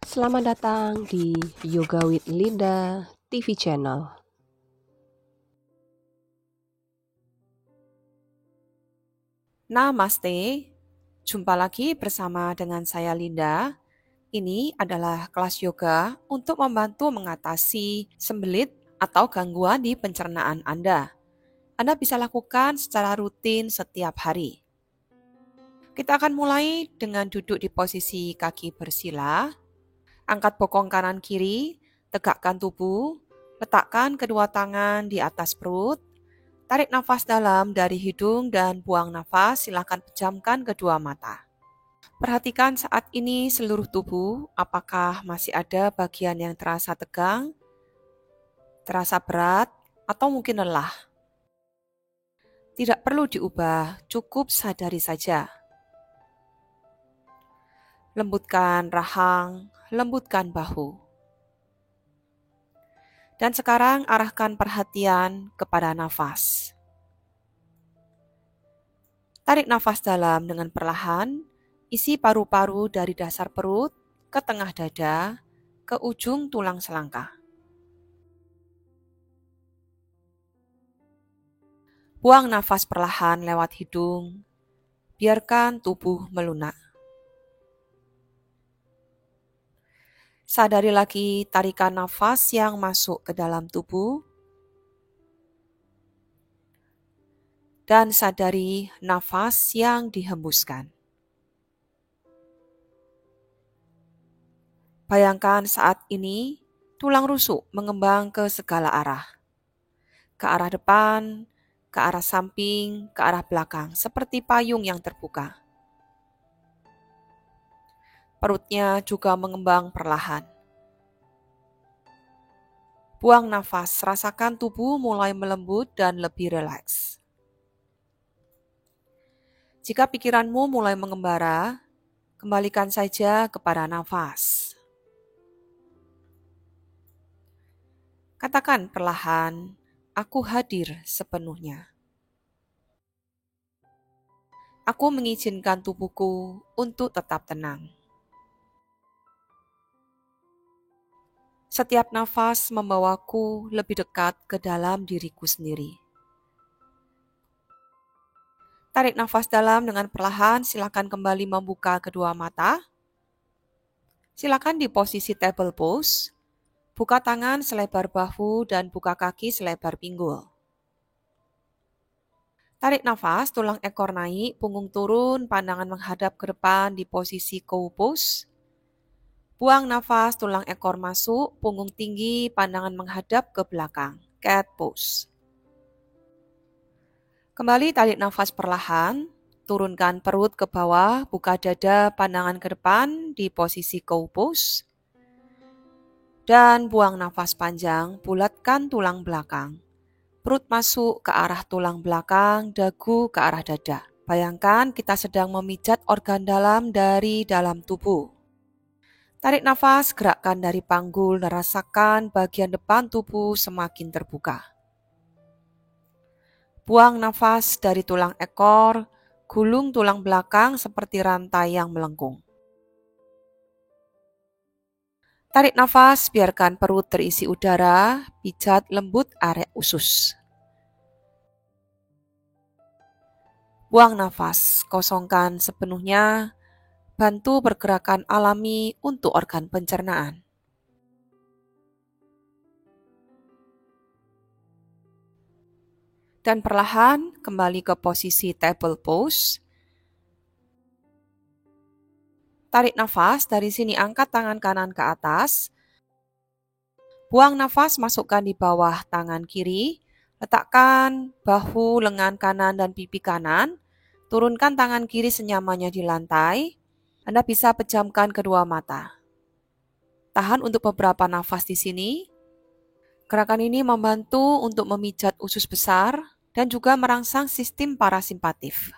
Selamat datang di Yoga with Linda TV channel. Namaste, jumpa lagi bersama dengan saya Linda. Ini adalah kelas yoga untuk membantu mengatasi sembelit atau gangguan di pencernaan Anda. Anda bisa lakukan secara rutin setiap hari. Kita akan mulai dengan duduk di posisi kaki bersila. Angkat bokong kanan kiri, tegakkan tubuh, letakkan kedua tangan di atas perut. Tarik nafas dalam dari hidung dan buang nafas, silakan pejamkan kedua mata. Perhatikan saat ini seluruh tubuh, apakah masih ada bagian yang terasa tegang, terasa berat, atau mungkin lelah. Tidak perlu diubah, cukup sadari saja. Lembutkan rahang, lembutkan bahu. Dan sekarang arahkan perhatian kepada nafas. Tarik nafas dalam dengan perlahan, isi paru-paru dari dasar perut ke tengah dada, ke ujung tulang selangkah. Buang nafas perlahan lewat hidung, biarkan tubuh melunak. Sadari lagi tarikan nafas yang masuk ke dalam tubuh, dan sadari nafas yang dihembuskan. Bayangkan saat ini tulang rusuk mengembang ke segala arah. Ke arah depan, ke arah samping, ke arah belakang, seperti payung yang terbuka. Perutnya juga mengembang perlahan. Buang nafas, rasakan tubuh mulai melembut dan lebih rileks. Jika pikiranmu mulai mengembara, kembalikan saja kepada nafas. Katakan perlahan, aku hadir sepenuhnya. Aku mengizinkan tubuhku untuk tetap tenang. Setiap nafas membawaku lebih dekat ke dalam diriku sendiri. Tarik nafas dalam dengan perlahan, silakan kembali membuka kedua mata. Silakan di posisi table pose. Buka tangan selebar bahu dan buka kaki selebar pinggul. Tarik nafas, tulang ekor naik, punggung turun, pandangan menghadap ke depan di posisi cow pose. Buang nafas, tulang ekor masuk, punggung tinggi, pandangan menghadap ke belakang, cat pose. Kembali tarik nafas perlahan, turunkan perut ke bawah, buka dada, pandangan ke depan di posisi cow pose. Dan buang nafas panjang, bulatkan tulang belakang. Perut masuk ke arah tulang belakang, dagu ke arah dada. Bayangkan kita sedang memijat organ dalam dari dalam tubuh. Tarik nafas, gerakkan dari panggul dan rasakan bagian depan tubuh semakin terbuka. Buang nafas dari tulang ekor, gulung tulang belakang seperti rantai yang melengkung. Tarik nafas, biarkan perut terisi udara, pijat lembut area usus. Buang nafas, kosongkan sepenuhnya, bantu pergerakan alami untuk organ pencernaan. Dan perlahan kembali ke posisi table pose. Tarik nafas, dari sini angkat tangan kanan ke atas. Buang nafas, masukkan di bawah tangan kiri. Letakkan bahu, lengan kanan, dan pipi kanan. Turunkan tangan kiri senyamannya di lantai. Anda bisa pejamkan kedua mata. Tahan untuk beberapa nafas di sini. Gerakan ini membantu untuk memijat usus besar dan juga merangsang sistem parasimpatif.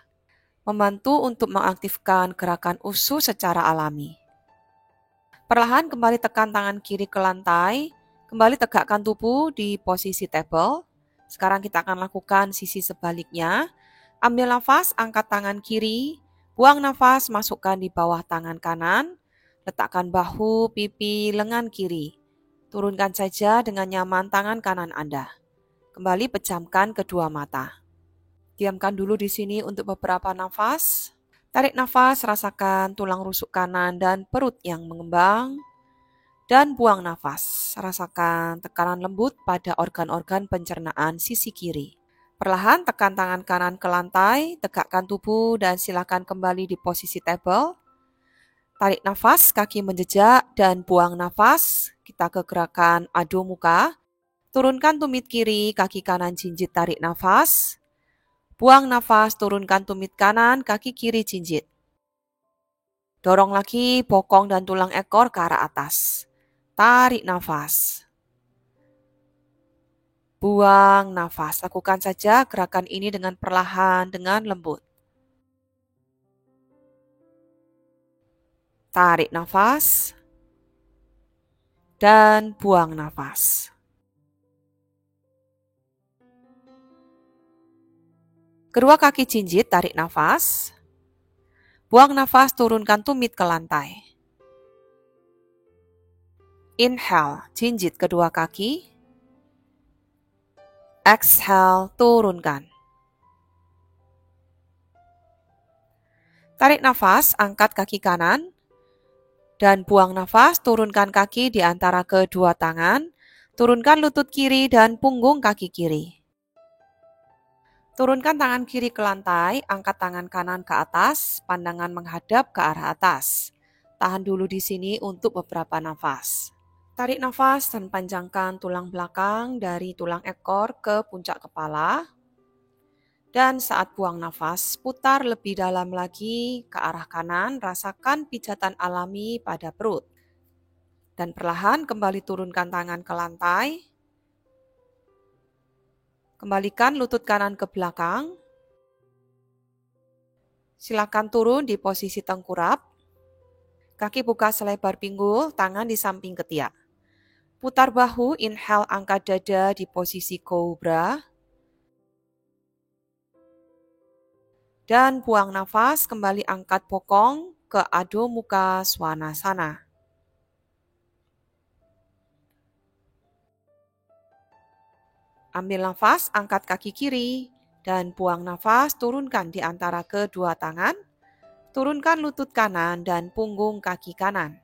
Membantu untuk mengaktifkan gerakan usus secara alami. Perlahan kembali tekan tangan kiri ke lantai. Kembali tegakkan tubuh di posisi table. Sekarang kita akan lakukan sisi sebaliknya. Ambil nafas, angkat tangan kiri, Buang nafas, masukkan di bawah tangan kanan, letakkan bahu, pipi, lengan kiri. Turunkan saja dengan nyaman tangan kanan Anda. Kembali pejamkan kedua mata. Diamkan dulu di sini untuk beberapa nafas. Tarik nafas, rasakan tulang rusuk kanan dan perut yang mengembang. Dan buang nafas, rasakan tekanan lembut pada organ-organ pencernaan sisi kiri. Perlahan tekan tangan kanan ke lantai, tegakkan tubuh dan silakan kembali di posisi table. Tarik nafas, kaki menjejak dan buang nafas. Kita ke gerakan ado muka. Turunkan tumit kiri, kaki kanan jinjit, tarik nafas. Buang nafas, turunkan tumit kanan, kaki kiri jinjit. Dorong lagi bokong dan tulang ekor ke arah atas. Tarik nafas. Buang nafas. Lakukan saja gerakan ini dengan perlahan, dengan lembut. Tarik nafas. Dan buang nafas. Kedua kaki jinjit, tarik nafas. Buang nafas, turunkan tumit ke lantai. Inhale, jinjit kedua kaki. Exhale, turunkan. Tarik nafas, angkat kaki kanan. Dan buang nafas, turunkan kaki di antara kedua tangan. Turunkan lutut kiri dan punggung kaki kiri. Turunkan tangan kiri ke lantai, angkat tangan kanan ke atas, pandangan menghadap ke arah atas. Tahan dulu di sini untuk beberapa nafas. Tarik nafas dan panjangkan tulang belakang dari tulang ekor ke puncak kepala. Dan saat buang nafas, putar lebih dalam lagi ke arah kanan, rasakan pijatan alami pada perut. Dan perlahan kembali turunkan tangan ke lantai. Kembalikan lutut kanan ke belakang. Silakan turun di posisi tengkurap. Kaki buka selebar pinggul, tangan di samping ketiak. Putar bahu, inhale, angkat dada di posisi cobra. Dan buang nafas, kembali angkat bokong ke Adho Mukha Svanasana. Ambil nafas, angkat kaki kiri. Dan buang nafas, turunkan di antara kedua tangan. Turunkan lutut kanan dan punggung kaki kanan.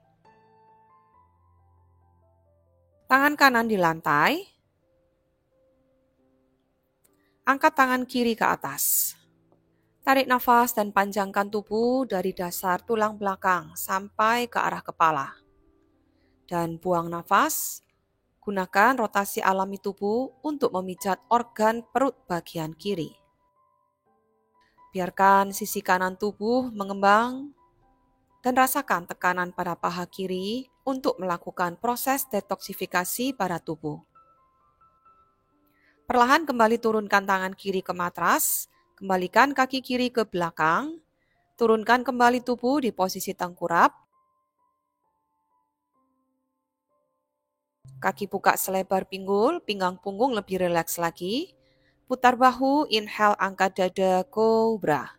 Tangan kanan di lantai. Angkat tangan kiri ke atas. Tarik nafas dan panjangkan tubuh dari dasar tulang belakang sampai ke arah kepala. Dan buang nafas. Gunakan rotasi alami tubuh untuk memijat organ perut bagian kiri. Biarkan sisi kanan tubuh mengembang dan rasakan tekanan pada paha kiri untuk melakukan proses detoksifikasi pada tubuh. Perlahan kembali turunkan tangan kiri ke matras, kembalikan kaki kiri ke belakang, turunkan kembali tubuh di posisi tengkurap. Kaki buka selebar pinggul, pinggang punggung lebih rileks lagi. Putar bahu, inhale, angkat dada, cobra.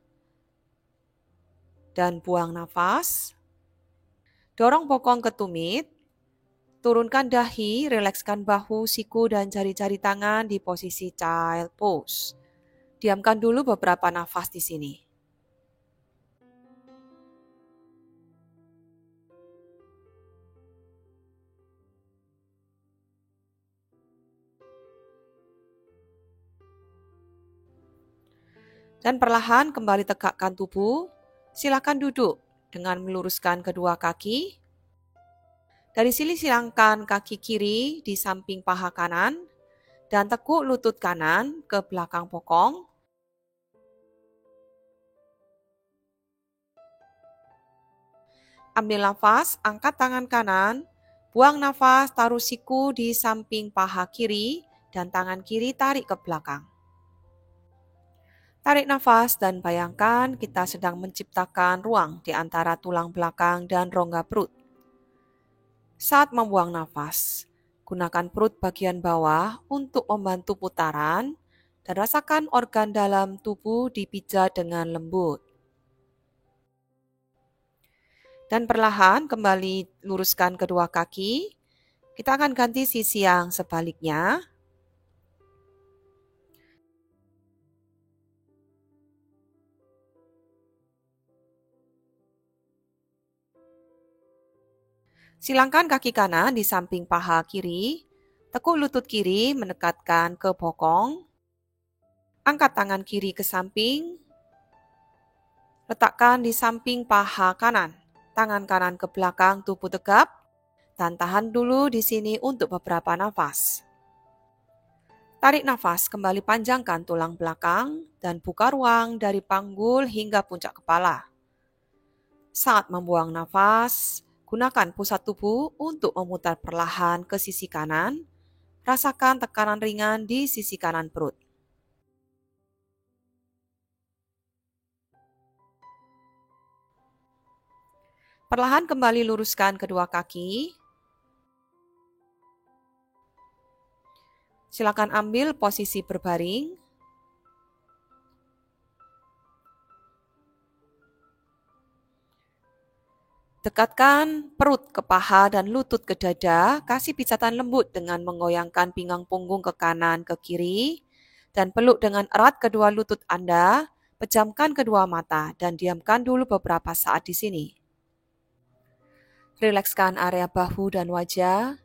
Dan buang nafas. Dorong bokong ke tumit. Turunkan dahi, rilekskan bahu, siku, dan jari-jari tangan di posisi child pose. Diamkan dulu beberapa nafas di sini. Dan perlahan kembali tegakkan tubuh. Silakan duduk dengan meluruskan kedua kaki. Dari sini silangkan kaki kiri di samping paha kanan dan tekuk lutut kanan ke belakang bokong. Ambil nafas, angkat tangan kanan, buang nafas, taruh siku di samping paha kiri dan tangan kiri tarik ke belakang. Tarik nafas dan bayangkan kita sedang menciptakan ruang di antara tulang belakang dan rongga perut. Saat membuang nafas, gunakan perut bagian bawah untuk membantu putaran dan rasakan organ dalam tubuh dipijat dengan lembut. Dan perlahan kembali luruskan kedua kaki. Kita akan ganti sisi yang sebaliknya. Silangkan kaki kanan di samping paha kiri, tekuk lutut kiri mendekatkan ke bokong, angkat tangan kiri ke samping, letakkan di samping paha kanan, tangan kanan ke belakang tubuh tegap, dan tahan dulu di sini untuk beberapa nafas. Tarik nafas, kembali panjangkan tulang belakang dan buka ruang dari panggul hingga puncak kepala. Saat membuang nafas, gunakan pusat tubuh untuk memutar perlahan ke sisi kanan. Rasakan tekanan ringan di sisi kanan perut. Perlahan kembali luruskan kedua kaki. Silakan ambil posisi berbaring. Dekatkan perut ke paha dan lutut ke dada, kasih pijatan lembut dengan menggoyangkan pinggang punggung ke kanan ke kiri, dan peluk dengan erat kedua lutut Anda, pejamkan kedua mata, dan diamkan dulu beberapa saat di sini. Rilekskan area bahu dan wajah.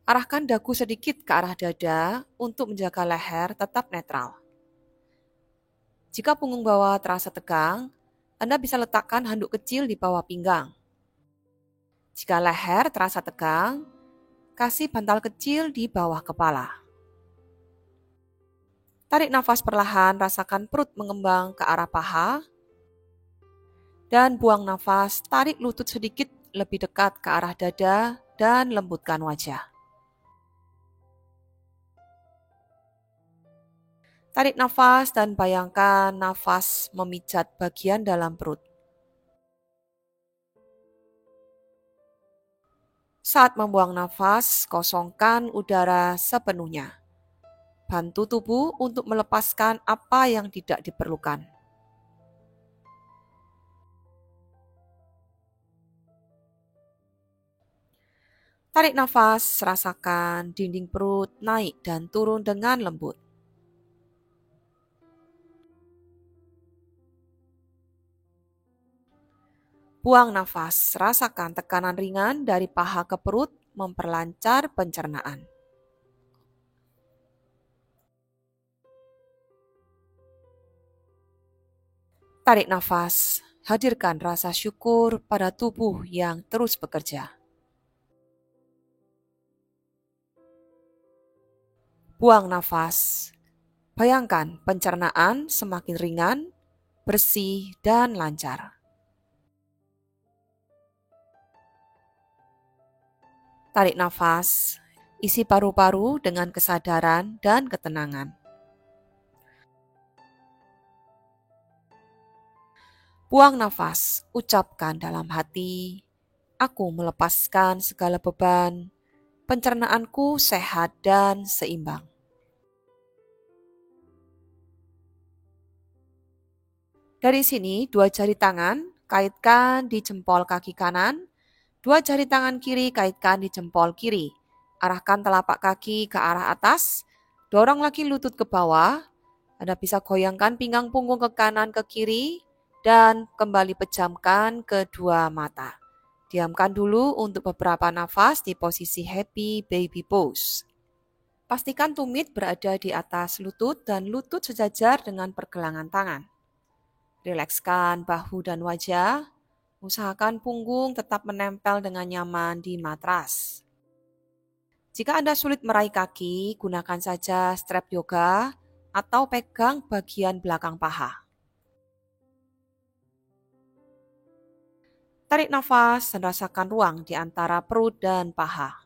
Arahkan dagu sedikit ke arah dada untuk menjaga leher tetap netral. Jika punggung bawah terasa tegang, Anda bisa letakkan handuk kecil di bawah pinggang. Jika leher terasa tegang, kasih bantal kecil di bawah kepala. Tarik nafas perlahan, rasakan perut mengembang ke arah paha. Dan buang nafas, tarik lutut sedikit lebih dekat ke arah dada dan lembutkan wajah. Tarik nafas dan bayangkan nafas memijat bagian dalam perut. Saat membuang nafas, kosongkan udara sepenuhnya. Bantu tubuh untuk melepaskan apa yang tidak diperlukan. Tarik nafas, rasakan dinding perut naik dan turun dengan lembut. Buang nafas, rasakan tekanan ringan dari paha ke perut memperlancar pencernaan. Tarik nafas, hadirkan rasa syukur pada tubuh yang terus bekerja. Buang nafas, bayangkan pencernaan semakin ringan, bersih, dan lancar. Tarik nafas, isi paru-paru dengan kesadaran dan ketenangan. Buang nafas, ucapkan dalam hati, aku melepaskan segala beban, pencernaanku sehat dan seimbang. Dari sini, dua jari tangan kaitkan di jempol kaki kanan, dua jari tangan kiri kaitkan di jempol kiri. Arahkan telapak kaki ke arah atas, dorong lagi lutut ke bawah. Anda bisa goyangkan pinggang punggung ke kanan ke kiri, dan kembali pejamkan kedua mata. Diamkan dulu untuk beberapa nafas di posisi happy baby pose. Pastikan tumit berada di atas lutut dan lutut sejajar dengan pergelangan tangan. Rilekskan bahu dan wajah. Usahakan punggung tetap menempel dengan nyaman di matras. Jika Anda sulit meraih kaki, gunakan saja strap yoga atau pegang bagian belakang paha. Tarik nafas dan rasakan ruang di antara perut dan paha.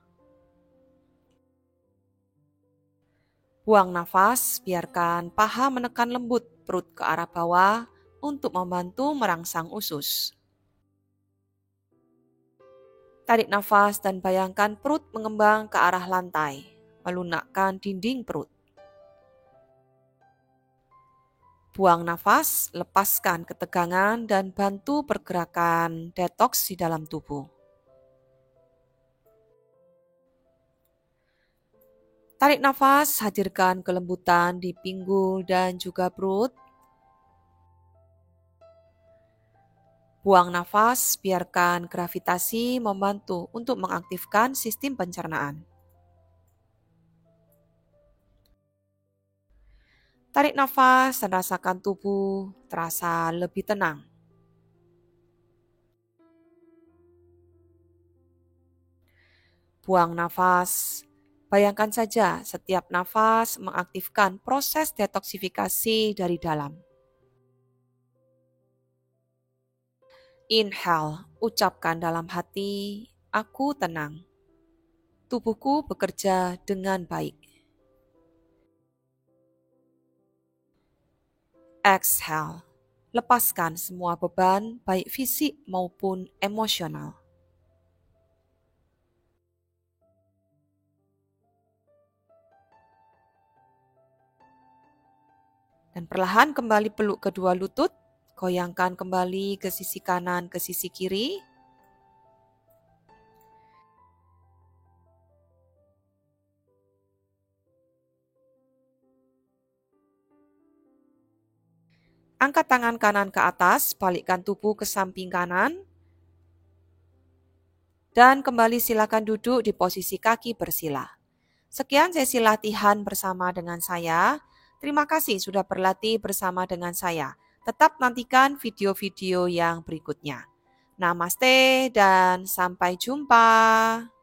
Buang nafas, biarkan paha menekan lembut perut ke arah bawah untuk membantu merangsang usus. Tarik nafas dan bayangkan perut mengembang ke arah lantai, melunakkan dinding perut. Buang nafas, lepaskan ketegangan, dan bantu pergerakan detoks di dalam tubuh. Tarik nafas, hadirkan kelembutan di pinggul dan juga perut. Buang nafas, biarkan gravitasi membantu untuk mengaktifkan sistem pencernaan. Tarik nafas dan rasakan tubuh terasa lebih tenang. Buang nafas. Bayangkan saja setiap nafas mengaktifkan proses detoksifikasi dari dalam. Inhale, ucapkan dalam hati, aku tenang. Tubuhku bekerja dengan baik. Exhale, lepaskan semua beban baik fisik maupun emosional. Dan perlahan kembali peluk kedua lutut, goyangkan kembali ke sisi kanan, ke sisi kiri. Angkat tangan kanan ke atas, balikkan tubuh ke samping kanan. Dan kembali silakan duduk di posisi kaki bersila. Sekian sesi latihan bersama dengan saya. Terima kasih sudah berlatih bersama dengan saya. Tetap nantikan video-video yang berikutnya. Namaste dan sampai jumpa.